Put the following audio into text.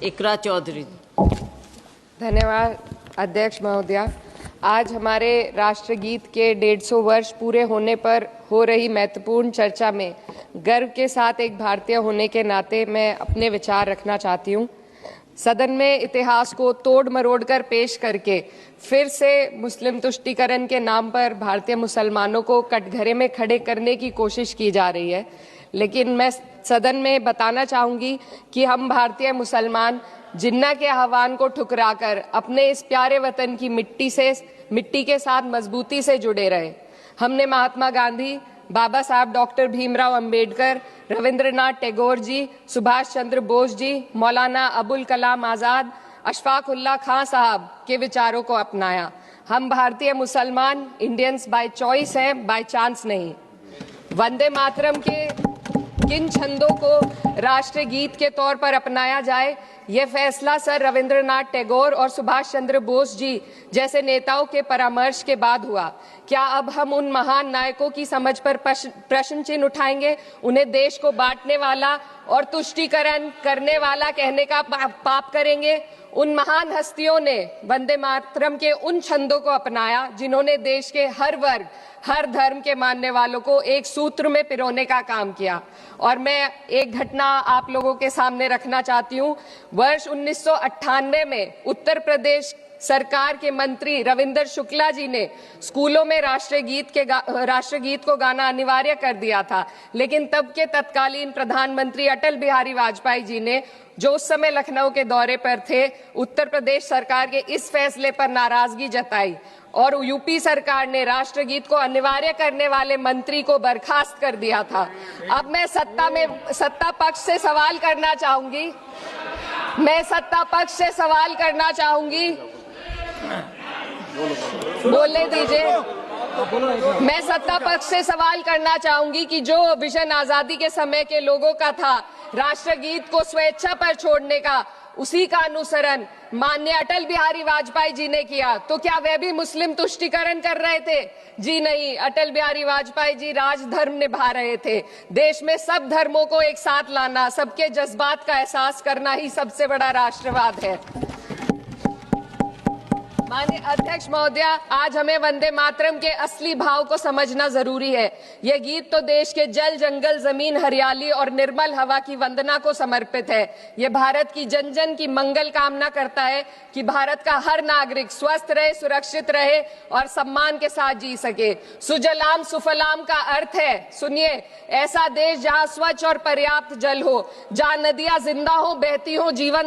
इकरा चौधरी। धन्यवाद अध्यक्ष महोदया। आज हमारे राष्ट्रगीत के 150 वर्ष पूरे होने पर हो रही महत्वपूर्ण चर्चा में गर्व के साथ एक भारतीय होने के नाते मैं अपने विचार रखना चाहती हूँ। सदन में इतिहास को तोड़ मरोड़ कर पेश करके फिर से मुस्लिम तुष्टीकरण के नाम पर भारतीय मुसलमानों को कटघरे में खड़े करने की कोशिश की जा रही है। लेकिन मैं सदन में बताना चाहूँगी कि हम भारतीय मुसलमान जिन्ना के आह्वान को ठुकराकर अपने इस प्यारे वतन की मिट्टी के साथ मजबूती से जुड़े रहे। हमने महात्मा गांधी, बाबा साहब डॉक्टर भीमराव अंबेडकर, रविंद्रनाथ टैगोर जी, सुभाष चंद्र बोस जी, मौलाना अबुल कलाम आज़ाद, अशफाक उल्लाह खां साहब के विचारों को अपनाया। हम भारतीय मुसलमान इंडियंस बाय चॉइस हैं, बाय चांस नहीं। वंदे मातरम के किन छंदों को राष्ट्रीय गीत के तौर पर अपनाया जाए, यह फैसला सर रविंद्रनाथ टैगोर और सुभाष चंद्र बोस जी जैसे नेताओं के परामर्श के बाद हुआ। क्या अब हम उन महान नायकों की समझ पर प्रश्न चिन्ह उठाएंगे? उन्हें देश को बांटने वाला और तुष्टीकरण करने वाला कहने का पाप करेंगे? उन महान हस्तियों ने वंदे मातरम के उन छंदों को अपनाया जिन्होंने देश के हर वर्ग, हर धर्म के मानने वालों को एक सूत्र में पिरोने का काम किया। और मैं एक घटना आप लोगों के सामने रखना चाहती हूँ। वर्ष 1998 में उत्तर प्रदेश सरकार के मंत्री रविंदर शुक्ला जी ने स्कूलों में राष्ट्रगीत को गाना अनिवार्य कर दिया था। लेकिन तब के तत्कालीन प्रधानमंत्री अटल बिहारी वाजपेयी जी ने, जो उस समय लखनऊ के दौरे पर थे, उत्तर प्रदेश सरकार के इस फैसले पर नाराजगी जताई और यूपी सरकार ने राष्ट्रगीत को अनिवार्य करने वाले मंत्री को बर्खास्त कर दिया था। अब मैं सत्ता पक्ष से सवाल करना चाहूंगी। बोलने दीजिए। मैं सत्ता पक्ष से सवाल करना चाहूंगी कि जो विजन आजादी के समय के लोगों का था राष्ट्रगीत को स्वेच्छा पर छोड़ने का, उसी का अनुसरण माननीय अटल बिहारी वाजपेयी जी ने किया, तो क्या वह भी मुस्लिम तुष्टीकरण कर रहे थे? जी नहीं, अटल बिहारी वाजपेयी जी राजधर्म निभा रहे थे। देश में सब धर्मों को एक साथ लाना, सबके जज्बात का एहसास करना ही सबसे बड़ा राष्ट्रवाद है। माननीय अध्यक्ष महोदया, आज हमें वंदे मातरम के असली भाव को समझना जरूरी है। यह गीत तो देश के जल, जंगल, जमीन, हरियाली और निर्मल हवा की वंदना को समर्पित है। यह भारत की जन जन की मंगल कामना करता है कि भारत का हर नागरिक स्वस्थ रहे, सुरक्षित रहे और सम्मान के साथ जी सके। सुजलाम सुफलाम का अर्थ है, सुनिए, ऐसा देश जहां स्वच्छ और पर्याप्त जल हो, जहां नदियां जिंदा हो, बहती हो, जीवन